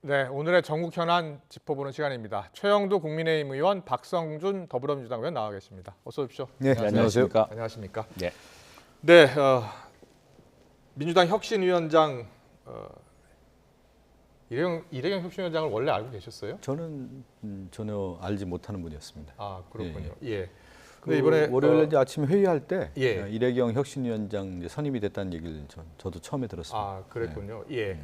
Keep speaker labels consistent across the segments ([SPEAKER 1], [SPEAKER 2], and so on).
[SPEAKER 1] 네, 오늘의 전국 현안 짚어보는 시간입니다. 최영두 국민의힘 의원, 박성준 더불어민주당 의원 나와 계십니다. 어서 오십시오.
[SPEAKER 2] 네, 안녕하십니까.
[SPEAKER 1] 안녕하십니까.
[SPEAKER 2] 네.
[SPEAKER 1] 네, 민주당 혁신위원장 이래경 혁신위원장을 원래 알고 계셨어요?
[SPEAKER 2] 저는 전혀 알지 못하는 분이었습니다.
[SPEAKER 1] 아, 그렇군요. 예.
[SPEAKER 2] 근데 이번에 월요일에 이제 아침 회의할 때
[SPEAKER 1] 예.
[SPEAKER 2] 이래경 혁신위원장 이제 선임이 됐다는 얘기를 저도 처음에 들었습니다.
[SPEAKER 1] 아, 그랬군요. 예.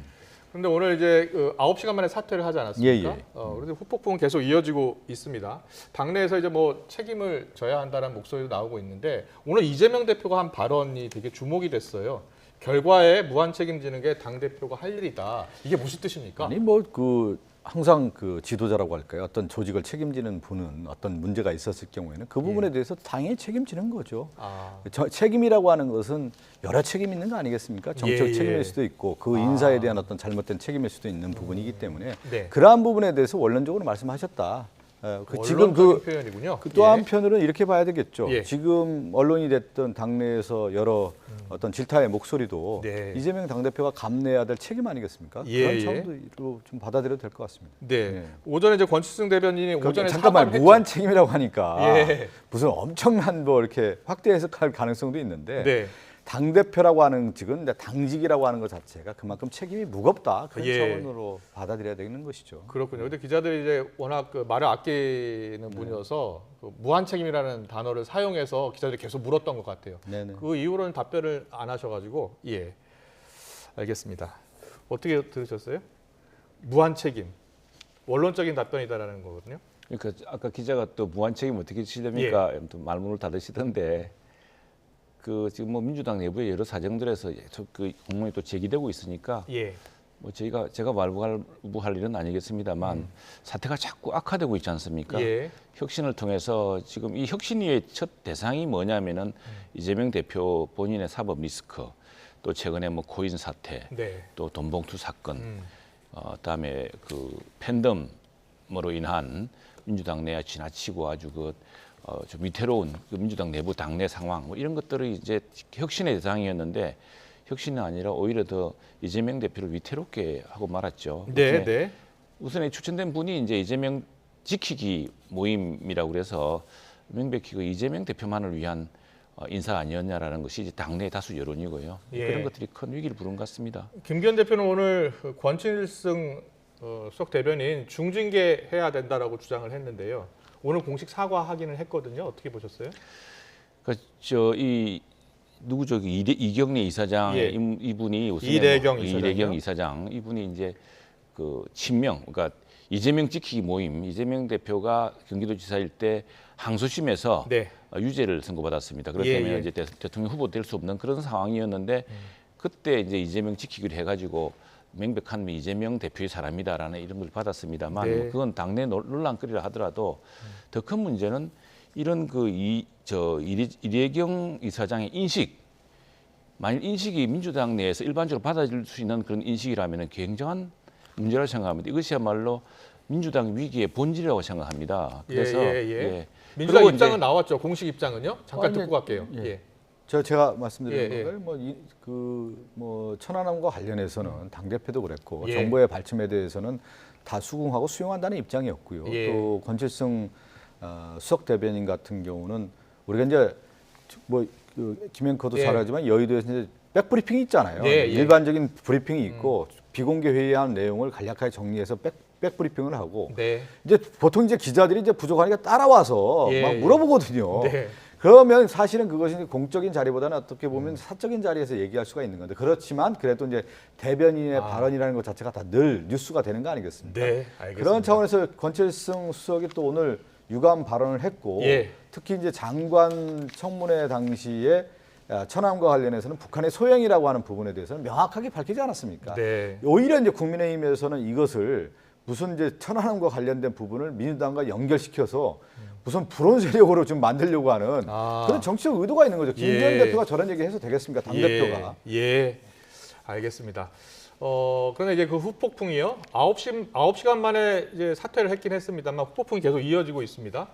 [SPEAKER 1] 그런데 오늘 이제 9시간 만에 사퇴를 하지 않았습니까?
[SPEAKER 2] 예.
[SPEAKER 1] 그런데 후폭풍은 계속 이어지고 있습니다. 당내에서 이제 뭐 책임을 져야 한다는 목소리도 나오고 있는데 오늘 이재명 대표가 한 발언이 되게 주목이 됐어요. 결과에 무한 책임지는 게 당 대표가 할 일이다. 이게 무슨 뜻입니까?
[SPEAKER 2] 아니 항상 그 지도자라고 할까요? 어떤 조직을 책임지는 분은 어떤 문제가 있었을 경우에는 그 부분에 대해서 당연히 책임지는 거죠.
[SPEAKER 1] 아,
[SPEAKER 2] 책임이라고 하는 것은 여러 책임 있는 거 아니겠습니까? 정책
[SPEAKER 1] 예.
[SPEAKER 2] 책임일 수도 있고 그 인사에 대한 어떤 잘못된 책임일 수도 있는 부분이기 때문에
[SPEAKER 1] 네.
[SPEAKER 2] 그러한 부분에 대해서 원론적으로 말씀하셨다.
[SPEAKER 1] 지금 그 표현이군요.
[SPEAKER 2] 또 한편으로는 이렇게 봐야 되겠죠.
[SPEAKER 1] 예.
[SPEAKER 2] 지금 언론이 됐던 당내에서 여러 어떤 질타의 목소리도
[SPEAKER 1] 네.
[SPEAKER 2] 이재명 당대표가 감내해야 될 책임 아니겠습니까?
[SPEAKER 1] 예,
[SPEAKER 2] 그런 차원으로 좀 받아들여도 될 것 같습니다.
[SPEAKER 1] 네.
[SPEAKER 2] 네.
[SPEAKER 1] 오전에 이제 권칠승 대변인이 오전에
[SPEAKER 2] 잠깐만
[SPEAKER 1] 사과를
[SPEAKER 2] 무한
[SPEAKER 1] 했죠.
[SPEAKER 2] 책임이라고 하니까
[SPEAKER 1] 예.
[SPEAKER 2] 무슨 엄청난 이렇게 확대 해석할 가능성도 있는데
[SPEAKER 1] 네.
[SPEAKER 2] 당 대표라고 하는 직은 당직이라고 하는 것 자체가 그만큼 책임이 무겁다 그런
[SPEAKER 1] 예.
[SPEAKER 2] 차원으로 받아들여야 되는 것이죠.
[SPEAKER 1] 그렇군요. 근데 기자들이 이제 워낙 그 말을 아끼는 분이어서 그 무한 책임이라는 단어를 사용해서 기자들이 계속 물었던 것 같아요.
[SPEAKER 2] 네네.
[SPEAKER 1] 그 이후로는 답변을 안 하셔가지고 예, 알겠습니다. 어떻게 들으셨어요? 무한 책임, 원론적인 답변이다라는 거거든요.
[SPEAKER 3] 그러니까 아까 기자가 또 무한 책임 어떻게 지십니까? 또 말문을 닫으시던데 그 지금 뭐 민주당 내부의 여러 사정들에서 그 공문이 또 제기되고 있으니까
[SPEAKER 1] 예,
[SPEAKER 3] 뭐 제가 말부할 일은 아니겠습니다만 사태가 자꾸 악화되고 있지 않습니까?
[SPEAKER 1] 예,
[SPEAKER 3] 혁신을 통해서 지금 이 혁신위의 첫 대상이 뭐냐면은 이재명 대표 본인의 사법 리스크, 또 최근에 뭐 코인 사태,
[SPEAKER 1] 네,
[SPEAKER 3] 또 돈봉투 사건, 그다음에 그 팬덤으로 인한 민주당 내 지나치고 아주 좀 위태로운 그 민주당 내부 당내 상황 뭐 이런 것들이 이제 혁신의 대상이었는데 혁신이 아니라 오히려 더 이재명 대표를 위태롭게 하고 말았죠.
[SPEAKER 1] 네, 네,
[SPEAKER 3] 우선에 추천된 분이 이제 이재명 지키기 모임이라고 그래서 명백히 그 이재명 대표만을 위한 인사 아니었냐라는 것이 이제 당내 다수 여론이고요.
[SPEAKER 1] 예.
[SPEAKER 3] 그런 것들이 큰 위기를 부른 것 같습니다.
[SPEAKER 1] 김기현 대표는 오늘 권칠승 수석 대변인 중징계 해야 된다라고 주장을 했는데요. 오늘 공식 사과하기는 했거든요. 어떻게 보셨어요?
[SPEAKER 3] 이 누구죠? 이경래 이사장
[SPEAKER 1] 예.
[SPEAKER 3] 이분이 우선
[SPEAKER 1] 이래경
[SPEAKER 3] 이래경 이사장 이분이 이제 그 친명, 그러니까 이재명 지키기 모임, 이재명 대표가 경기도지사일 때 항소심에서
[SPEAKER 1] 네,
[SPEAKER 3] 유죄를 선고받았습니다. 그렇기
[SPEAKER 1] 예,
[SPEAKER 3] 때문에
[SPEAKER 1] 예.
[SPEAKER 3] 이제 대통령 후보 될 수 없는 그런 상황이었는데 그때 이제 이재명 지키기를 해가지고 명백한 이재명 대표의 사람이다라는 이런 걸 받았습니다만
[SPEAKER 1] 네.
[SPEAKER 3] 그건 당내 논란거리라 하더라도 더 큰 문제는 이런 이래경 이사장의 인식, 만일 인식이 민주당 내에서 일반적으로 받아들일 수 있는 그런 인식이라면 굉장한 문제라고 생각합니다. 이것이야말로 민주당 위기의 본질이라고 생각합니다. 그래서
[SPEAKER 1] 예. 민주당
[SPEAKER 3] 그리고
[SPEAKER 1] 입장은
[SPEAKER 3] 이제
[SPEAKER 1] 나왔죠. 공식 입장은요. 잠깐 듣고 갈게요.
[SPEAKER 2] 예.
[SPEAKER 1] 예.
[SPEAKER 2] 제가 말씀드리는
[SPEAKER 1] 예, 예.
[SPEAKER 2] 걸 천안함과 관련해서는 당 대표도 그랬고
[SPEAKER 1] 예.
[SPEAKER 2] 정부의 발침에 대해서는 다 수긍하고 수용한다는 입장이었고요.
[SPEAKER 1] 예.
[SPEAKER 2] 또 권칠승 수석 대변인 같은 경우는 우리가 이제 김 앵커도
[SPEAKER 1] 예.
[SPEAKER 2] 잘 알지만 여의도에서 이제 백브리핑이 있잖아요.
[SPEAKER 1] 예, 예.
[SPEAKER 2] 일반적인 브리핑이 있고 비공개 회의한 내용을 간략하게 정리해서 백브리핑을 하고
[SPEAKER 1] 네.
[SPEAKER 2] 이제 보통 이제 기자들이 이제 부족하니까 따라와서
[SPEAKER 1] 예,
[SPEAKER 2] 막
[SPEAKER 1] 예.
[SPEAKER 2] 물어보거든요.
[SPEAKER 1] 네.
[SPEAKER 2] 그러면 사실은 그것이 공적인 자리보다는 어떻게 보면 사적인 자리에서 얘기할 수가 있는 건데 그렇지만 그래도 이제 대변인의 발언이라는 것 자체가 다 늘 뉴스가 되는 거 아니겠습니까?
[SPEAKER 1] 네, 알겠습니다.
[SPEAKER 2] 그런 차원에서 권칠승 수석이 또 오늘 유감 발언을 했고
[SPEAKER 1] 예.
[SPEAKER 2] 특히 이제 장관 청문회 당시에 천안과 관련해서는 북한의 소행이라고 하는 부분에 대해서는 명확하게 밝히지 않았습니까?
[SPEAKER 1] 네.
[SPEAKER 2] 오히려 이제 국민의힘에서는 이것을 무슨 이제 천안함과 관련된 부분을 민주당과 연결시켜서 무슨 불온 세력으로 좀 만들려고 하는 그런 정치적 의도가 있는 거죠. 김기현
[SPEAKER 1] 예.
[SPEAKER 2] 대표가 저런 얘기 해서 되겠습니까? 당 대표가.
[SPEAKER 1] 예, 알겠습니다. 그런데 이제 그 후폭풍이요. 9시간 만에 이제 사퇴를 했긴 했습니다만 후폭풍이 계속 이어지고 있습니다.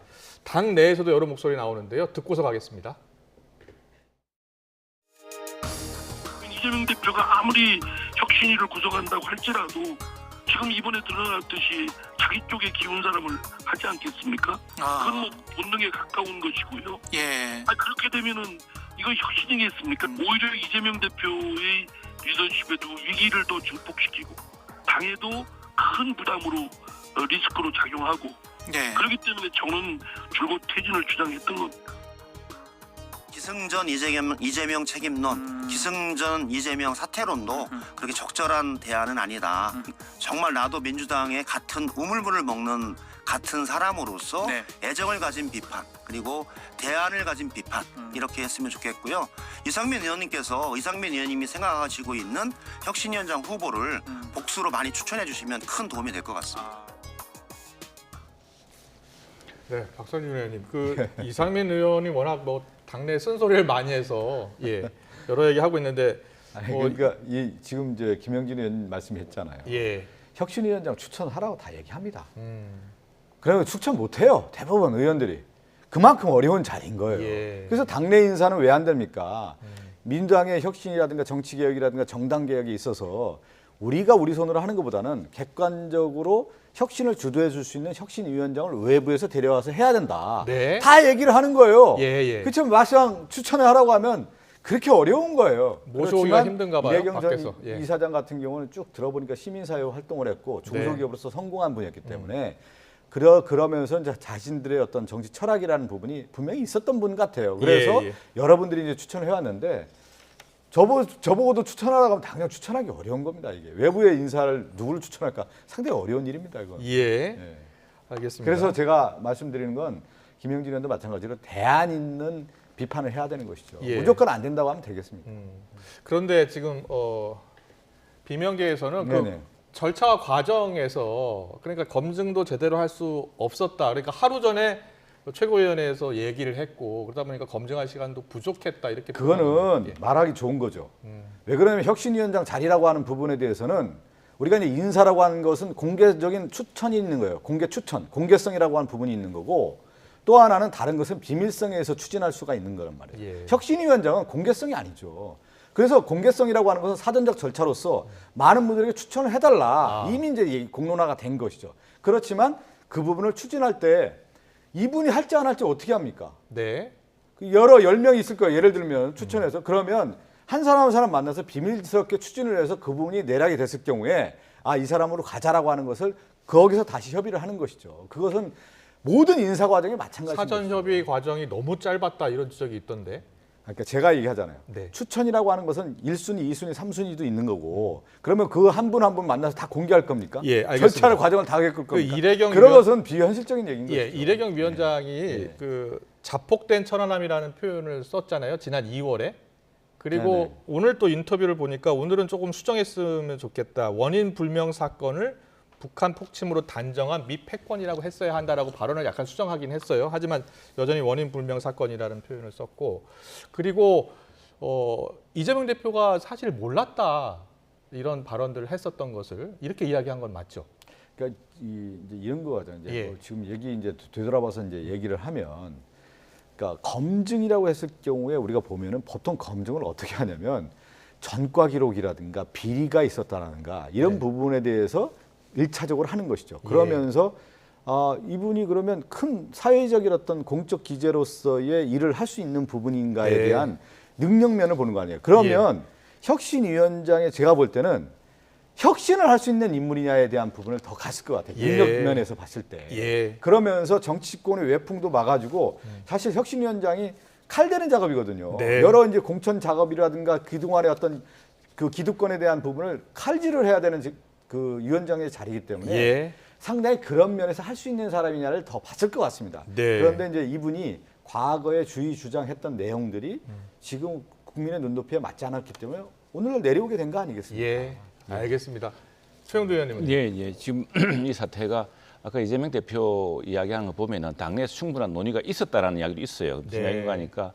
[SPEAKER 1] 당 내에서도 여러 목소리 나오는데요. 듣고서 가겠습니다.
[SPEAKER 4] 이재명 대표가 아무리 혁신위를 구성한다고 할지라도 지금 이번에 드러났듯이 자기 쪽에 기운 사람을 하지 않겠습니까? 그건 뭐 본능에 가까운 것이고요.
[SPEAKER 5] 예.
[SPEAKER 4] 그렇게 되면은 이건 혁신이겠습니까? 오히려 이재명 대표의 리더십에도 위기를 더 증폭시키고 당에도 큰 부담으로 리스크로 작용하고
[SPEAKER 5] 네.
[SPEAKER 4] 그렇기 때문에 저는 줄곧 퇴진을 주장했던 겁니다.
[SPEAKER 6] 기승전 이재명 책임론, 기승전 이재명 사퇴론도 그렇게 적절한 대안은 아니다. 정말 나도 민주당의 같은 우물물을 먹는 같은 사람으로서
[SPEAKER 5] 네.
[SPEAKER 6] 애정을 가진 비판 그리고 대안을 가진 비판 이렇게 했으면 좋겠고요. 이상민 의원님이 생각하시고 있는 혁신위원장 후보를 복수로 많이 추천해 주시면 큰 도움이 될 것 같습니다.
[SPEAKER 1] 네, 박선준 의원님, 그 이상민 의원이 워낙 뭐 당내 쓴소리를 많이 해서 여러 얘기 하고 있는데
[SPEAKER 2] 그러니까 지금 이제 김영진 의원 말씀했잖아요.
[SPEAKER 1] 예.
[SPEAKER 2] 혁신위원장 추천하라고 다 얘기합니다. 그러면 추천 못해요. 대부분 의원들이. 그만큼 어려운 자리인 거예요.
[SPEAKER 1] 예.
[SPEAKER 2] 그래서 당내 인사는 왜 안 됩니까? 민주당의 혁신이라든가 정치개혁이라든가 정당개혁에 있어서 우리가 우리 손으로 하는 것보다는 객관적으로 혁신을 주도해 줄 수 있는 혁신위원장을 외부에서 데려와서 해야 된다.
[SPEAKER 1] 네.
[SPEAKER 2] 다 얘기를 하는 거예요.
[SPEAKER 1] 예.
[SPEAKER 2] 그렇지만 막상 추천을 하라고 하면 그렇게 어려운 거예요.
[SPEAKER 1] 모셔오기가
[SPEAKER 2] 그렇지만
[SPEAKER 1] 힘든가 봐요,
[SPEAKER 2] 이대경
[SPEAKER 1] 밖에서.
[SPEAKER 2] 전 이사장 같은 경우는 쭉 들어보니까 시민사회 활동을 했고 중소기업으로서 성공한 분이었기 때문에 그러면서 이제 자신들의 어떤 정치 철학이라는 부분이 분명히 있었던 분 같아요. 그래서 여러분들이 이제 추천을 해왔는데 저보고도 추천하라고 하면 당장 추천하기 어려운 겁니다. 이게 외부의 인사를 누구를 추천할까 상당히 어려운 일입니다. 이건.
[SPEAKER 1] 예. 알겠습니다.
[SPEAKER 2] 그래서 제가 말씀드리는 건 김영진 의원도 마찬가지로 대안 있는 비판을 해야 되는 것이죠.
[SPEAKER 1] 예.
[SPEAKER 2] 무조건 안 된다고 하면 되겠습니까?
[SPEAKER 1] 그런데 지금 비명계에서는 그
[SPEAKER 2] 네네.
[SPEAKER 1] 절차와 과정에서 그러니까 검증도 제대로 할 수 없었다. 그러니까 하루 전에 최고위원회에서 얘기를 했고 그러다 보니까 검증할 시간도 부족했다 이렇게.
[SPEAKER 2] 그거는 말하기 좋은 거죠. 왜 그러냐면 혁신위원장 자리라고 하는 부분에 대해서는 우리가 이제 인사라고 하는 것은 공개적인 추천이 있는 거예요. 공개 추천, 공개성이라고 하는 부분이 있는 거고 또 하나는 다른 것은 비밀성에서 추진할 수가 있는 거란 말이에요.
[SPEAKER 1] 예.
[SPEAKER 2] 혁신위원장은 공개성이 아니죠. 그래서 공개성이라고 하는 것은 사전적 절차로서 많은 분들에게 추천을 해달라. 이미 이제 공론화가 된 것이죠. 그렇지만 그 부분을 추진할 때 이분이 할지 안 할지 어떻게 합니까?
[SPEAKER 1] 네.
[SPEAKER 2] 여러 10명이 있을 거예요. 예를 들면 추천해서 그러면 한 사람 한 사람 만나서 비밀스럽게 추진을 해서 그분이 내락이 됐을 경우에 이 사람으로 가자라고 하는 것을 거기서 다시 협의를 하는 것이죠. 그것은 모든 인사 과정이 마찬가지입니다.
[SPEAKER 1] 사전 협의 과정이 너무 짧았다 이런 지적이 있던데.
[SPEAKER 2] 그러니까 제가 얘기하잖아요.
[SPEAKER 1] 네.
[SPEAKER 2] 추천이라고 하는 것은 1순위, 2순위, 3순위도 있는 거고 그러면 그 한 분 한 분 만나서 다 공개할 겁니까?
[SPEAKER 1] 예, 알겠습니다.
[SPEAKER 2] 절차를 과정을 다 겪을 겁니까?
[SPEAKER 1] 이래경
[SPEAKER 2] 그런
[SPEAKER 1] 위원-
[SPEAKER 2] 것은 비현실적인 얘기인 거죠.
[SPEAKER 1] 이래경 위원장이 그 자폭된 천안함이라는 표현을 썼잖아요. 지난 2월에. 그리고
[SPEAKER 2] 네네.
[SPEAKER 1] 오늘 또 인터뷰를 보니까 오늘은 조금 수정했으면 좋겠다. 원인 불명 사건을 북한 폭침으로 단정한 미패권이라고 했어야 한다라고 발언을 약간 수정하긴 했어요. 하지만 여전히 원인 불명 사건이라는 표현을 썼고 그리고 이재명 대표가 사실 몰랐다 이런 발언들을 했었던 것을 이렇게 이야기한 건 맞죠?
[SPEAKER 2] 그러니까 이제 이런 거죠. 이제
[SPEAKER 1] 예.
[SPEAKER 2] 뭐 지금 얘기 이제 되돌아봐서 이제 얘기를 하면, 그러니까 검증이라고 했을 경우에 우리가 보면은 보통 검증을 어떻게 하냐면 전과 기록이라든가 비리가 있었다라든가 이런 부분에 대해서 1차적으로 하는 것이죠. 그러면서 이분이 그러면 큰 사회적인 어떤 공적 기재로서의 일을 할 수 있는 부분인가에 대한 능력면을 보는 거 아니에요. 그러면 혁신위원장에 제가 볼 때는 혁신을 할 수 있는 인물이냐에 대한 부분을 더 갔을 것 같아요. 능력면에서 봤을 때. 그러면서 정치권의 외풍도 막아주고 사실 혁신위원장이 칼대는 작업이거든요. 여러 이제 공천 작업이라든가 그동안의 어떤 그 기득권에 대한 부분을 칼질을 해야 되는 그 위원장의 자리이기 때문에 상당히 그런 면에서 할 수 있는 사람이냐를 더 봤을 것 같습니다. 그런데 이제 이분이 과거에 주의 주장했던 내용들이 지금 국민의 눈높이에 맞지 않았기 때문에 오늘날 내려오게 된 거 아니겠습니까?
[SPEAKER 1] 알겠습니다. 최영도 의원님은?
[SPEAKER 3] 예. 지금 이 사태가 아까 이재명 대표 이야기하는 거 보면은 당내에서 충분한 논의가 있었다라는 이야기도 있어요. 무슨 이야기인가 하니까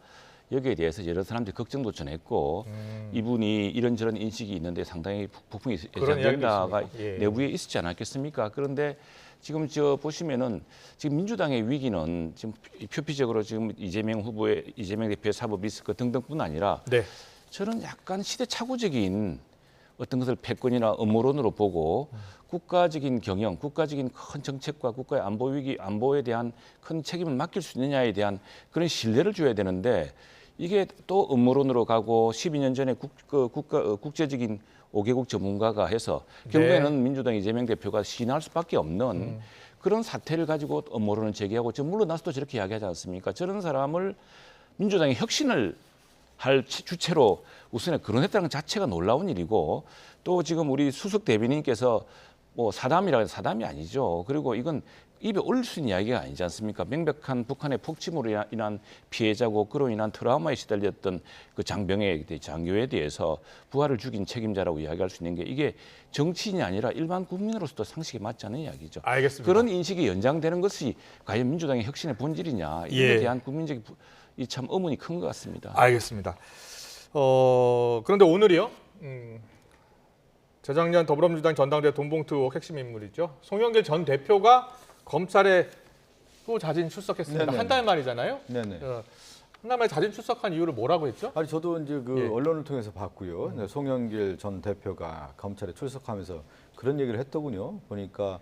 [SPEAKER 3] 여기에 대해서 여러 사람들이 걱정도 전했고 이분이 이런저런 인식이 있는데 상당히 북풍이 예상된다가 내부에 있었지 않았겠습니까? 그런데 지금 보시면은 지금 민주당의 위기는 지금 표피적으로 지금 이재명 대표의 사법 리스크 등등뿐 아니라 저는 약간 시대착오적인 어떤 것을 패권이나 음모론으로 보고 국가적인 경영, 국가적인 큰 정책과 국가의 안보 위기, 안보에 대한 큰 책임을 맡길 수 있느냐에 대한 그런 신뢰를 줘야 되는데 이게 또 음모론으로 가고 12년 전에 국제적인 5개국 전문가가 해서 결국에는 민주당 이재명 대표가 시인할 수밖에 없는 그런 사태를 가지고 음모론을 제기하고 저 물러나서도 저렇게 이야기하지 않습니까? 저런 사람을 민주당이 혁신을 할 주체로 우선에 거론했다는 것 자체가 놀라운 일이고 또 지금 우리 수석 대변인께서 뭐 사담이라 해서 사담이 아니죠. 그리고 이건 입에 올릴 수 있는 이야기가 아니지 않습니까? 명백한 북한의 폭침으로 인한 피해자고 그로 인한 트라우마에 시달렸던 그 장병의 장교에 대해서 부하를 죽인 책임자라고 이야기할 수 있는 게 이게 정치인이 아니라 일반 국민으로서도 상식에 맞지 않는 이야기죠.
[SPEAKER 1] 알겠습니다.
[SPEAKER 3] 그런 인식이 연장되는 것이 과연 민주당의 혁신의 본질이냐 이에
[SPEAKER 1] 예.
[SPEAKER 3] 대한 국민적 이 참 의문이 큰 것 같습니다.
[SPEAKER 1] 알겠습니다. 그런데 오늘이요. 재작년 더불어민주당 전당대회 돈봉투 의혹 핵심 인물이죠. 송영길 전 대표가 검찰에 또 자진 출석했습니다.
[SPEAKER 2] 네네.
[SPEAKER 1] 한 달 만이잖아요.
[SPEAKER 2] 네네.
[SPEAKER 1] 한 달 만에 자진 출석한 이유를 뭐라고 했죠?
[SPEAKER 2] 아니 저도 이제 그
[SPEAKER 1] 예.
[SPEAKER 2] 언론을 통해서 봤고요. 네, 송영길 전 대표가 검찰에 출석하면서 그런 얘기를 했더군요. 보니까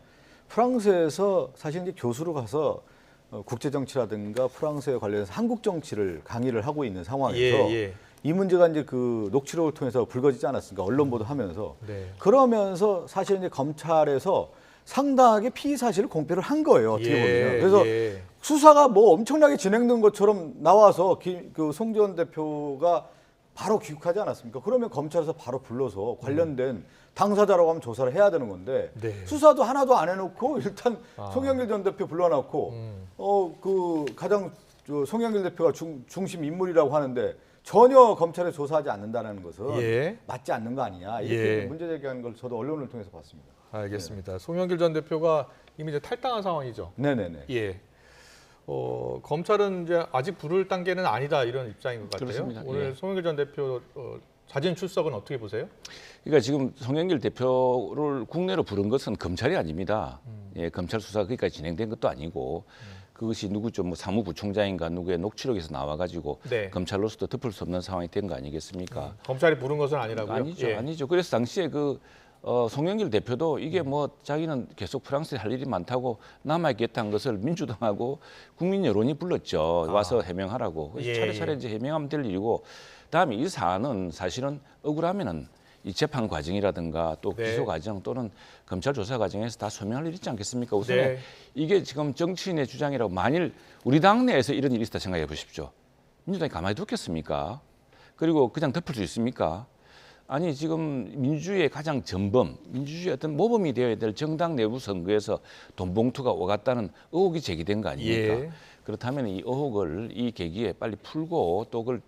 [SPEAKER 2] 프랑스에서 사실 이제 교수로 가서 국제 정치라든가 프랑스에 관련해서 한국 정치를 강의를 하고 있는 상황에서
[SPEAKER 1] 예.
[SPEAKER 2] 이 문제가 이제 그 녹취록을 통해서 불거지지 않았습니까? 언론 보도하면서
[SPEAKER 1] 네.
[SPEAKER 2] 그러면서 사실 이제 검찰에서 상당하게 피의 사실을 공표를 한 거예요. 어떻게 보면. 그래서 수사가 뭐 엄청나게 진행된 것처럼 나와서 그 송 전 대표가 바로 귀국하지 않았습니까? 그러면 검찰에서 바로 불러서 관련된 당사자라고 하면 조사를 해야 되는 건데
[SPEAKER 1] 네.
[SPEAKER 2] 수사도 하나도 안 해놓고 일단 송영길 전 대표 불러놓고 그 가장 송영길 대표가 중심 인물이라고 하는데 전혀 검찰에 조사하지 않는다는 것은
[SPEAKER 1] 예.
[SPEAKER 2] 맞지 않는 거 아니냐 이렇게
[SPEAKER 1] 예.
[SPEAKER 2] 문제 제기하는 걸 저도 언론을 통해서 봤습니다.
[SPEAKER 1] 알겠습니다. 송영길 전 대표가 이미 이제 탈당한 상황이죠.
[SPEAKER 2] 네네네.
[SPEAKER 1] 예. 검찰은 이제 아직 부를 단계는 아니다 이런 입장인 것 같아요.
[SPEAKER 3] 그렇습니다.
[SPEAKER 1] 오늘
[SPEAKER 3] 예.
[SPEAKER 1] 송영길 전 대표 자진 출석은 어떻게 보세요?
[SPEAKER 3] 그러니까 지금 송영길 대표를 국내로 부른 것은 검찰이 아닙니다. 예, 검찰 수사가 거기까지 진행된 것도 아니고 그것이 누구죠? 뭐 사무부총장인가 누구의 녹취록에서 나와가지고
[SPEAKER 1] 네.
[SPEAKER 3] 검찰로서도 덮을 수 없는 상황이 된 거 아니겠습니까?
[SPEAKER 1] 검찰이 부른 것은 아니라고요?
[SPEAKER 3] 아니죠,
[SPEAKER 1] 예.
[SPEAKER 3] 아니죠. 그래서 당시에 송영길 대표도 이게 뭐 자기는 계속 프랑스에 할 일이 많다고 남아있겠다는 것을 민주당하고 국민 여론이 불렀죠. 와서 해명하라고. 그래서
[SPEAKER 1] 예,
[SPEAKER 3] 차례차례 이제 해명하면 될 일이고, 다음에 이 사안은 사실은 억울하면은 이 재판 과정이라든가 또
[SPEAKER 1] 네.
[SPEAKER 3] 기소 과정 또는 검찰 조사 과정에서 다 소명할 일 있지 않겠습니까? 우선
[SPEAKER 1] 네.
[SPEAKER 3] 이게 지금 정치인의 주장이라고 만일 우리 당내에서 이런 일이 있다 생각해 보십시오. 민주당이 가만히 두겠습니까? 그리고 그냥 덮을 수 있습니까? 아니 지금 민주주의의 가장 전범, 민주주의의 어떤 모범이 되어야 될 정당 내부 선거에서 돈봉투가 오갔다는 의혹이 제기된 거 아닙니까?
[SPEAKER 1] 예.
[SPEAKER 3] 그렇다면 이 의혹을 이 계기에 빨리 풀고 또 그걸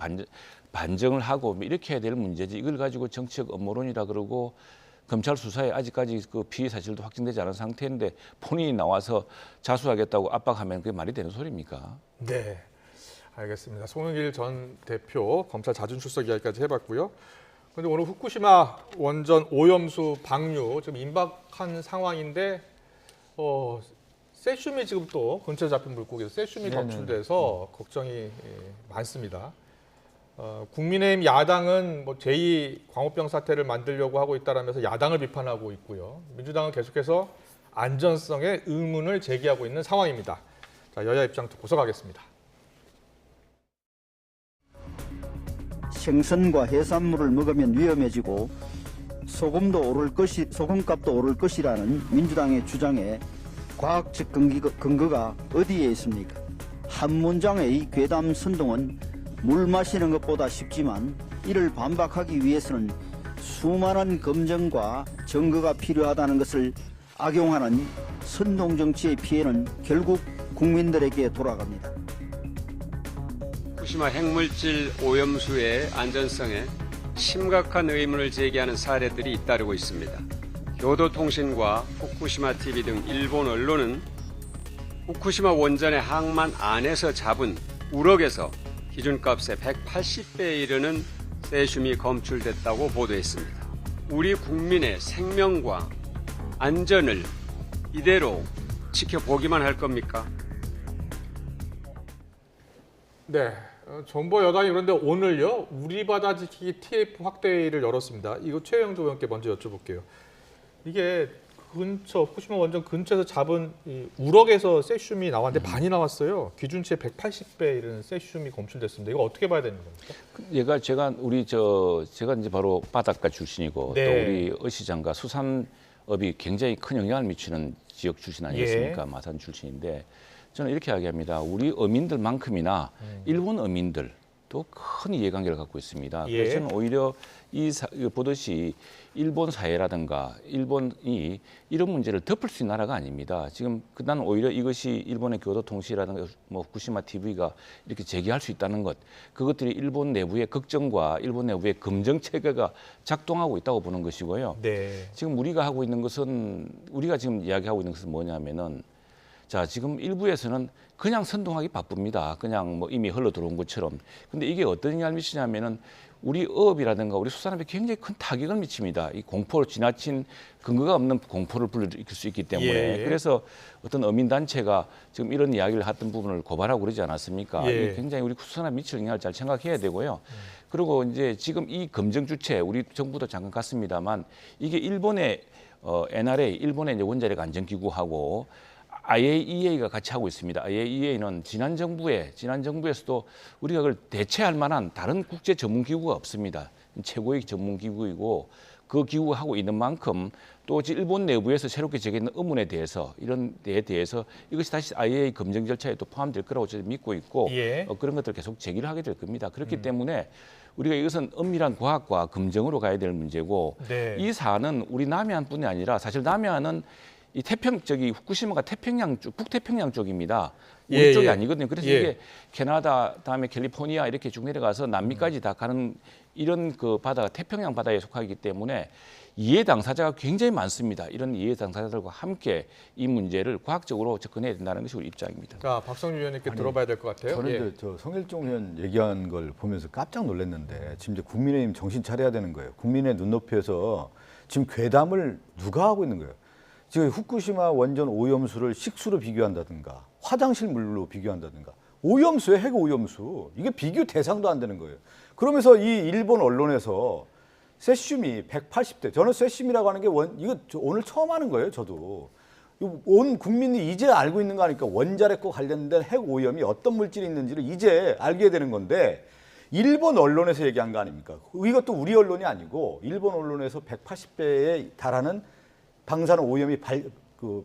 [SPEAKER 3] 반정을 하고 이렇게 해야 될 문제지 이걸 가지고 정치적 음모론이라 그러고 검찰 수사에 아직까지 그 피의 사실도 확정되지 않은 상태인데 본인이 나와서 자수하겠다고 압박하면 그게 말이 되는 소리입니까?
[SPEAKER 1] 네, 알겠습니다. 송영길 전 대표 검찰 자진 출석 이야기까지 해봤고요. 그런데 오늘 후쿠시마 원전 오염수 방류 지금 임박한 상황인데 세슘이 지금 또 근처에 잡힌 물고기에서 세슘이
[SPEAKER 2] 네네.
[SPEAKER 1] 검출돼서 걱정이 많습니다. 국민의힘 야당은 뭐 제2 광우병 사태를 만들려고 하고 있다라면서 야당을 비판하고 있고요. 민주당은 계속해서 안전성에 의문을 제기하고 있는 상황입니다. 자, 여야 입장 듣고서 가겠습니다.
[SPEAKER 5] 생선과 해산물을 먹으면 위험해지고 소금값도 오를 것이라는 민주당의 주장에 과학적 근거가 어디에 있습니까? 한 문장의 괴담 선동은 물 마시는 것보다 쉽지만 이를 반박하기 위해서는 수많은 검증과 증거가 필요하다는 것을 악용하는 선동 정치의 피해는 결국 국민들에게 돌아갑니다.
[SPEAKER 7] 후쿠시마 핵물질 오염수의 안전성에 심각한 의문을 제기하는 사례들이 잇따르고 있습니다. 교도통신과 후쿠시마 TV 등 일본 언론은 후쿠시마 원전의 항만 안에서 잡은 우럭에서 기준값의 180배에 이르는 세슘이 검출됐다고 보도했습니다. 우리 국민의 생명과 안전을 이대로 지켜보기만 할 겁니까?
[SPEAKER 1] 네, 정부 여당이 그런데 오늘요 우리 바다 지키기 TF 확대회의를 열었습니다. 이거 최영도 의원께 먼저 여쭤볼게요. 이게 근처 후쿠시마 원전 근처에서 잡은 이 우럭에서 세슘이 나왔는데 많이 나왔어요. 기준치의 180배 이르는 세슘이 검출됐습니다. 이거 어떻게 봐야 되는 겁니까?
[SPEAKER 3] 제가 이제 바로 바닷가 출신이고
[SPEAKER 1] 네.
[SPEAKER 3] 또 우리 어시장과 수산업이 굉장히 큰 영향을 미치는 지역 출신 아니겠습니까?
[SPEAKER 1] 예.
[SPEAKER 3] 마산 출신인데 저는 이렇게 이야기합니다. 우리 어민들만큼이나 일본 어민들도 큰 이해관계를 갖고 있습니다.
[SPEAKER 1] 예.
[SPEAKER 3] 그래서 저는 오히려 이거 보듯이 일본 사회라든가 일본이 이런 문제를 덮을 수 있는 나라가 아닙니다. 지금 나는 오히려 이것이 일본의 교도통시라든가 뭐 후쿠시마 TV가 이렇게 제기할 수 있다는 것, 그것들이 일본 내부의 걱정과 일본 내부의 검증 체계가 작동하고 있다고 보는 것이고요.
[SPEAKER 1] 네.
[SPEAKER 3] 지금 우리가 지금 이야기하고 있는 것은 뭐냐면은 자, 지금 일부에서는 그냥 선동하기 바쁩니다. 그냥 뭐 이미 흘러 들어온 것처럼. 근데 이게 어떤 영향을 미치냐면은 우리 어업이라든가 우리 수산업에 굉장히 큰 타격을 미칩니다. 이 공포로 지나친 근거가 없는 공포를 불러일으킬 수 있기 때문에.
[SPEAKER 1] 예.
[SPEAKER 3] 그래서 어떤 어민단체가 지금 이런 이야기를 했던 부분을 고발하고 그러지 않았습니까?
[SPEAKER 1] 예.
[SPEAKER 3] 이게 굉장히 우리 수산업에 미칠 영향을 잘 생각해야 되고요. 그리고 이제 지금 이 검증 주체, 우리 정부도 잠깐 갔습니다만 이게 일본의 NRA, 일본의 이제 원자력 안전기구하고 IAEA가 같이 하고 있습니다. IAEA는 지난 정부에서도 우리가 그걸 대체할 만한 다른 국제 전문 기구가 없습니다. 최고의 전문 기구이고 그 기구가 하고 있는 만큼 또 일본 내부에서 새롭게 제기된 의문에 대해서 이런 데에 대해서 이것이 다시 IAEA 검증 절차에 또 포함될 거라고 저는 믿고 있고
[SPEAKER 1] 예.
[SPEAKER 3] 그런 것들을 계속 제기를 하게 될 겁니다. 그렇기 때문에 우리가 이것은 엄밀한 과학과 검증으로 가야 될 문제고
[SPEAKER 1] 네.
[SPEAKER 3] 이 사안은 우리 남해안뿐이 아니라 사실 남해안은 이 후쿠시마가 태평양 쪽, 북태평양 쪽입니다. 우리
[SPEAKER 1] 예,
[SPEAKER 3] 쪽이
[SPEAKER 1] 예.
[SPEAKER 3] 아니거든요. 그래서
[SPEAKER 1] 예.
[SPEAKER 3] 이게 캐나다, 다음에 캘리포니아 이렇게 쭉 내려가서 남미까지 다 가는 이런 그 바다가 태평양 바다에 속하기 때문에 이해 당사자가 굉장히 많습니다. 이런 이해 당사자들과 함께 이 문제를 과학적으로 접근해야 된다는 것이 우리 입장입니다.
[SPEAKER 1] 자, 박성준 의원님께 들어봐야 될 것 같아요.
[SPEAKER 2] 저는
[SPEAKER 1] 예.
[SPEAKER 2] 이제 저 성일종 의원 얘기한 걸 보면서 깜짝 놀랐는데 지금 이제 국민의힘 정신 차려야 되는 거예요. 국민의 눈높이에서 지금 괴담을 누가 하고 있는 거예요. 지금 후쿠시마 원전 오염수를 식수로 비교한다든가 화장실 물로 비교한다든가 오염수에 핵 오염수 이게 비교 대상도 안 되는 거예요. 그러면서 이 일본 언론에서 세슘이 180대 저는 세슘이라고 하는 게 이거 오늘 처음 하는 거예요. 저도 온 국민이 이제 알고 있는 거 아니까 원자력과 관련된 핵 오염이 어떤 물질이 있는지를 이제 알게 되는 건데 일본 언론에서 얘기한 거 아닙니까? 이것도 우리 언론이 아니고 일본 언론에서 180배에 달하는 방사능 오염이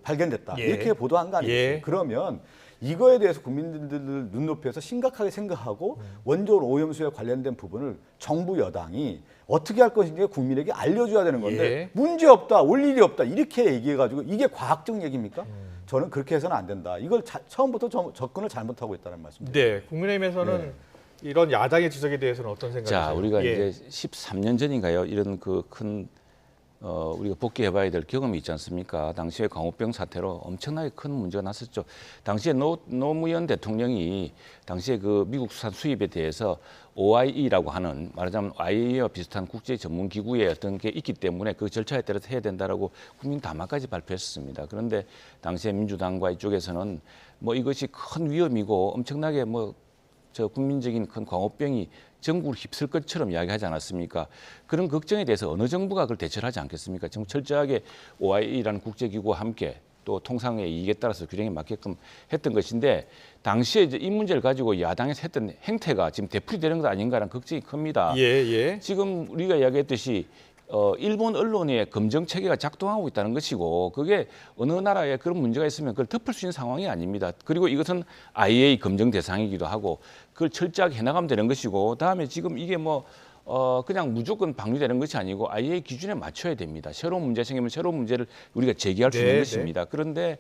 [SPEAKER 2] 발견됐다.
[SPEAKER 1] 예.
[SPEAKER 2] 이렇게 보도한 거 아니겠어요?
[SPEAKER 1] 예.
[SPEAKER 2] 그러면 이거에 대해서 국민들 눈높이에서 심각하게 생각하고 원전 오염수에 관련된 부분을 정부 여당이 어떻게 할 것인지 국민에게 알려줘야 되는 건데
[SPEAKER 1] 예.
[SPEAKER 2] 문제 없다, 올 일이 없다 이렇게 얘기해가지고 이게 과학적 얘기입니까? 저는 그렇게 해서는 안 된다. 이걸 처음부터 접근을 잘못하고 있다는 말씀입니다.
[SPEAKER 1] 네, 국민의힘에서는 이런 야당의 지적에 대해서는 어떤 생각이세요?
[SPEAKER 3] 자, 우리가
[SPEAKER 1] 예.
[SPEAKER 3] 이제 13년 전인가요? 이런 그 큰 우리가 복귀해봐야 될 경험이 있지 않습니까? 당시에 광우병 사태로 엄청나게 큰 문제가 났었죠. 당시에 노무현 대통령이 당시에 그 미국 수산 수입에 대해서 OIE라고 하는 말하자면 IAEA와 비슷한 국제 전문 기구의 어떤 게 있기 때문에 그 절차에 따라서 해야 된다라고 국민 담화까지 발표했었습니다. 그런데 당시에 민주당과 이쪽에서는 뭐 이것이 큰 위험이고 엄청나게 저 국민적인 큰 광우병이 전국을 휩쓸 것처럼 이야기하지 않았습니까? 그런 걱정에 대해서 어느 정부가 그걸 대처를 하지 않겠습니까? 지금 철저하게 OIE라는 국제기구와 함께 또 통상의 이익에 따라서 규정에 맞게끔 했던 것인데 당시에 이제 이 문제를 가지고 야당에서 했던 행태가 지금 되풀이되는 것 아닌가라는 걱정이 큽니다.
[SPEAKER 1] 예.
[SPEAKER 3] 지금 우리가 이야기했듯이 일본 언론의 검증 체계가 작동하고 있다는 것이고 그게 어느 나라에 그런 문제가 있으면 그걸 덮을 수 있는 상황이 아닙니다. 그리고 이것은 IAEA 검증 대상이기도 하고 그걸 철저하게 해나가면 되는 것이고 다음에 지금 이게 그냥 무조건 방류되는 것이 아니고 IAEA 기준에 맞춰야 됩니다. 새로운 문제 생기면 새로운 문제를 우리가 제기할 수 있는 것입니다. 그런데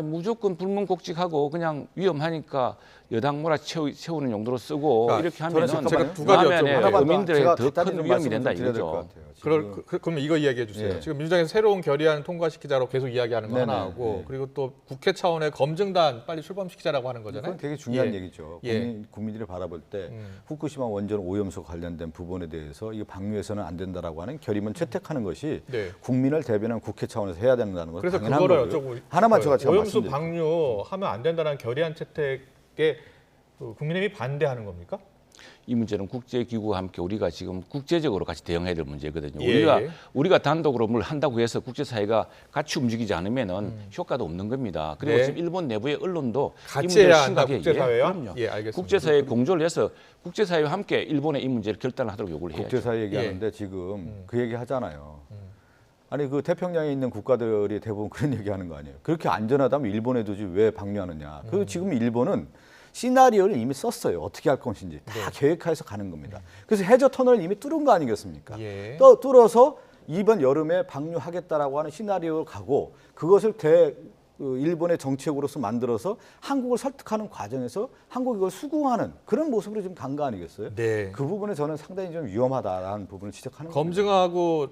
[SPEAKER 3] 무조건 불문곡직하고 그냥 위험하니까 여당 몰아채우는 용도로 쓰고
[SPEAKER 1] 그러니까
[SPEAKER 3] 이렇게 하면은
[SPEAKER 1] 제가 두 가지 여쭤볼게요.
[SPEAKER 3] 국민들에게 더 큰 위험이 된다 이거죠.
[SPEAKER 1] 그럼 이거 이야기해 주세요.
[SPEAKER 2] 예.
[SPEAKER 1] 지금 민주당에서 새로운 결의안 통과시키자라고 계속 이야기하는 거
[SPEAKER 2] 네네.
[SPEAKER 1] 하나 하고
[SPEAKER 2] 예.
[SPEAKER 1] 그리고 또 국회 차원의 검증단 빨리 출범시키자라고 하는 거잖아요.
[SPEAKER 2] 그건 되게 중요한
[SPEAKER 1] 예.
[SPEAKER 2] 얘기죠.
[SPEAKER 1] 예.
[SPEAKER 2] 국민들이 바라볼 때 후쿠시마 원전 오염수 관련된 부분에 대해서 이거 방류해서는 안 된다라고 하는 결의문 채택하는 것이
[SPEAKER 1] 네.
[SPEAKER 2] 국민을 대변한 국회 차원에서 해야 된다는 건
[SPEAKER 1] 그래서
[SPEAKER 2] 당연한
[SPEAKER 1] 그거를
[SPEAKER 2] 거고요.
[SPEAKER 1] 여쭤보고
[SPEAKER 2] 하나만 제가
[SPEAKER 1] 오염수
[SPEAKER 2] 말씀드릴게요.
[SPEAKER 1] 방류하면 안 된다는 결의안 채택에 국민의힘이 반대하는 겁니까?
[SPEAKER 3] 이 문제는 국제기구와 함께 우리가 지금 국제적으로 같이 대응해야 될 문제거든요.
[SPEAKER 1] 예.
[SPEAKER 3] 우리가 단독으로 뭘 한다고 해서 국제사회가 같이 움직이지 않으면은 효과도 없는 겁니다. 그리고
[SPEAKER 1] 네.
[SPEAKER 3] 지금 일본 내부의 언론도 이
[SPEAKER 1] 같이
[SPEAKER 3] 문제를
[SPEAKER 1] 해야 한다,
[SPEAKER 3] 심각하게
[SPEAKER 1] 국제사회와?
[SPEAKER 3] 그럼요.
[SPEAKER 1] 예, 알겠습니다.
[SPEAKER 3] 국제사회 공조를 해서 국제사회와 함께 일본의 이 문제를 결단하도록 요구를 해야죠.
[SPEAKER 2] 국제사회 얘기하는데
[SPEAKER 1] 예.
[SPEAKER 2] 지금 그 얘기 하잖아요. 아니 그 태평양에 있는 국가들이 대부분 그런 얘기하는 거 아니에요. 그렇게 안전하다면 일본에 두지 왜 방류하느냐. 그리고 지금 일본은 시나리오를 이미 썼어요. 어떻게 할 것인지 다 계획해서 가는 겁니다. 그래서 해저 터널을 이미 뚫은 거 아니겠습니까?
[SPEAKER 1] 예.
[SPEAKER 2] 또 뚫어서 이번 여름에 방류하겠다라고 하는 시나리오를 가고 그것을 일본의 정책으로서 만들어서 한국을 설득하는 과정에서 한국이 그걸 수긍하는 그런 모습으로 지금 간 거 아니겠어요?
[SPEAKER 1] 네.
[SPEAKER 2] 그 부분에 저는 상당히 좀 위험하다라는 부분을 지적하는 겁니다.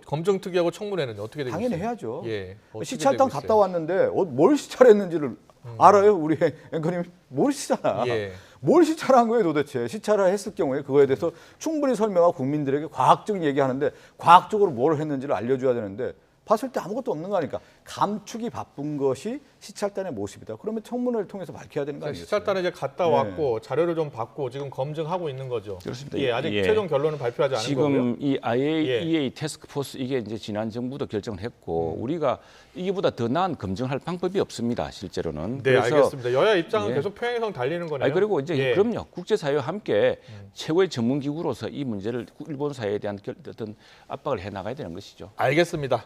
[SPEAKER 1] 검증특위하고 청문회는 어떻게 되고
[SPEAKER 2] 당연히
[SPEAKER 1] 있어요?
[SPEAKER 2] 해야죠.
[SPEAKER 1] 예. 어떻게
[SPEAKER 2] 시찰단
[SPEAKER 1] 되고
[SPEAKER 2] 갔다
[SPEAKER 1] 있어요?
[SPEAKER 2] 왔는데 뭘 시찰했는지를 알아요? 우리 앵커님 모르시잖아.
[SPEAKER 1] 예.
[SPEAKER 2] 뭘 시찰한 거예요 도대체? 시찰을 했을 경우에 그거에 대해서 충분히 설명하고 국민들에게 과학적인 얘기하는데 과학적으로 뭘 했는지를 알려줘야 되는데 봤을 때 아무것도 없는 거 아니까 감축이 바쁜 것이 시찰단의 모습이다. 그러면 청문회를 통해서 밝혀야 되는 거 아니겠어요?
[SPEAKER 1] 시찰단에 이제 갔다
[SPEAKER 2] 네.
[SPEAKER 1] 왔고 자료를 좀 받고 지금 검증하고 있는 거죠.
[SPEAKER 3] 그렇습니다.
[SPEAKER 1] 예, 아직
[SPEAKER 3] 예.
[SPEAKER 1] 최종 결론은 발표하지 않은 거고요.
[SPEAKER 3] 지금 이 IAEA 태스크포스 이게 이제 지난 정부도 결정을 했고 우리가 이게보다 더 나은 검증할 방법이 없습니다. 실제로는.
[SPEAKER 1] 네, 알겠습니다. 여야 입장은
[SPEAKER 3] 예.
[SPEAKER 1] 계속 평행성 달리는 거네요.
[SPEAKER 3] 그리고 이제
[SPEAKER 1] 예.
[SPEAKER 3] 그럼요. 국제사회와 함께 최고의 전문기구로서 이 문제를 일본 사회에 대한 어떤 압박을 해나가야 되는 것이죠.
[SPEAKER 1] 알겠습니다.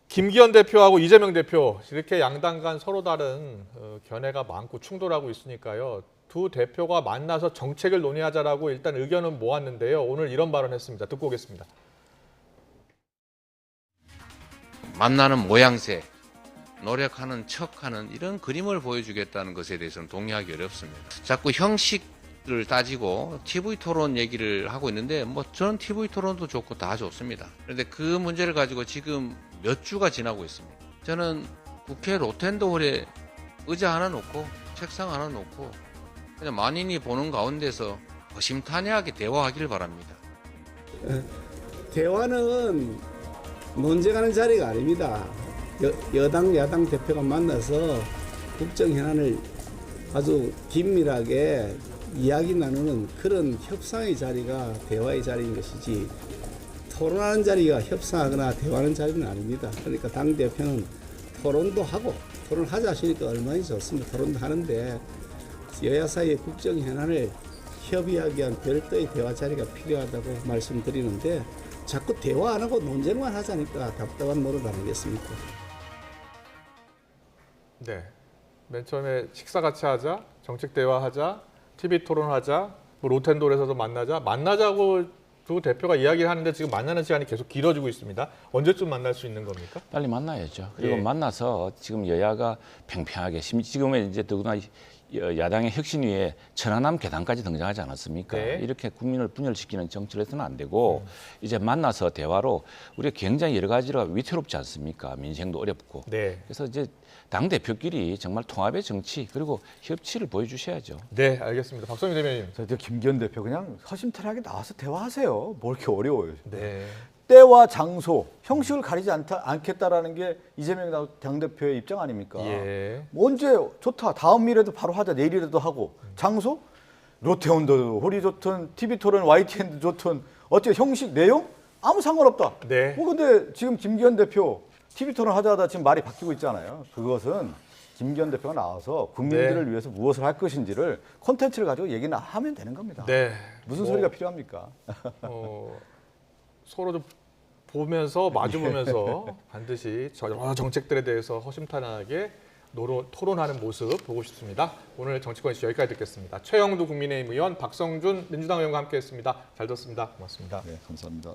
[SPEAKER 1] 김기현 대표하고 이재명 대표 이렇게 양당 간 서로 다른 견해가 많고 충돌하고 있으니까요. 두 대표가 만나서 정책을 논의하자라고 일단 의견은 모았는데요. 오늘 이런 발언했습니다. 듣고 오겠습니다.
[SPEAKER 8] 만나는 모양새, 노력하는 척하는 이런 그림을 보여주겠다는 것에 대해서는 동의하기 어렵습니다. 자꾸 형식을 따지고 TV 토론 얘기를 하고 있는데 뭐 저는 TV 토론도 좋고 다 좋습니다. 그런데 그 문제를 가지고 지금 몇 주가 지나고 있습니다. 저는 국회 로텐더홀에 의자 하나 놓고 책상 하나 놓고 그냥 만인이 보는 가운데서 허심탄회하게 대화하길 바랍니다.
[SPEAKER 9] 대화는 논쟁하는 자리가 아닙니다. 여당 야당 대표가 만나서 국정 현안을 아주 긴밀하게 이야기 나누는 그런 협상의 자리가 대화의 자리인 것이지 토론하는 자리가 협상하거나 대화하는 자리는 아닙니다. 그러니까 당 대표는 토론도 하고 토론하자 하시니까 얼마나 좋습니다. 토론도 하는데 여야 사이의 국정 현안을 협의하기 위한 별도의 대화 자리가 필요하다고 말씀드리는데 자꾸 대화 안 하고 논쟁만 하자니까 답답한 노릇 아니겠습니까?
[SPEAKER 1] 네. 맨 처음에 식사 같이 하자, 정책 대화하자, TV 토론하자, 뭐 로텐돌에서도 만나자고 두 대표가 이야기를 하는데 지금 만나는 시간이 계속 길어지고 있습니다. 언제쯤 만날 수 있는 겁니까?
[SPEAKER 3] 빨리 만나야죠. 그리고
[SPEAKER 1] 예.
[SPEAKER 3] 만나서 지금 여야가 팽팽하게 지금은 이제 더구나 야당의 혁신위에 천안함 계단까지 등장하지 않았습니까?
[SPEAKER 1] 네.
[SPEAKER 3] 이렇게 국민을 분열시키는 정치를 해서는 안 되고 이제 만나서 대화로 우리가 굉장히 여러 가지로 위태롭지 않습니까? 민생도 어렵고.
[SPEAKER 1] 네.
[SPEAKER 3] 그래서 이제 당 대표끼리 정말 통합의 정치 그리고 협치를 보여주셔야죠.
[SPEAKER 1] 네, 알겠습니다. 박성민 대변인.
[SPEAKER 2] 저 김기현 대표 그냥 허심탄회하게 나와서 대화하세요. 뭘 이렇게 어려워요.
[SPEAKER 1] 네.
[SPEAKER 2] 때와 장소, 형식을 가리지 않겠다라는 게 이재명 당대표의 입장 아닙니까?
[SPEAKER 1] 예.
[SPEAKER 2] 뭐 언제 좋다. 다음이라도 바로 하자. 내일이라도 하고. 장소? 롯데온도 홀이 좋든 TV 토론 YTN도 좋든 어째 형식 내용 아무 상관없다.
[SPEAKER 1] 네.
[SPEAKER 2] 근데 지금 김기현 대표 TV 토론 하자 지금 말이 바뀌고 있잖아요. 그것은 김기현 대표가 나와서 국민들을
[SPEAKER 1] 네.
[SPEAKER 2] 위해서 무엇을 할 것인지를 콘텐츠를 가지고 얘기나 하면 되는 겁니다.
[SPEAKER 1] 네.
[SPEAKER 2] 무슨
[SPEAKER 1] 뭐,
[SPEAKER 2] 소리가 필요합니까?
[SPEAKER 1] 서로 좀 보면서 마주 보면서 반드시 여러 정책들에 대해서 허심탄회하게 토론하는 모습 보고 싶습니다. 오늘 정치권 이슈 여기까지 듣겠습니다. 최영두 국민의힘 의원, 박성준 민주당 의원과 함께했습니다. 잘 들었습니다. 고맙습니다.
[SPEAKER 2] 네, 감사합니다.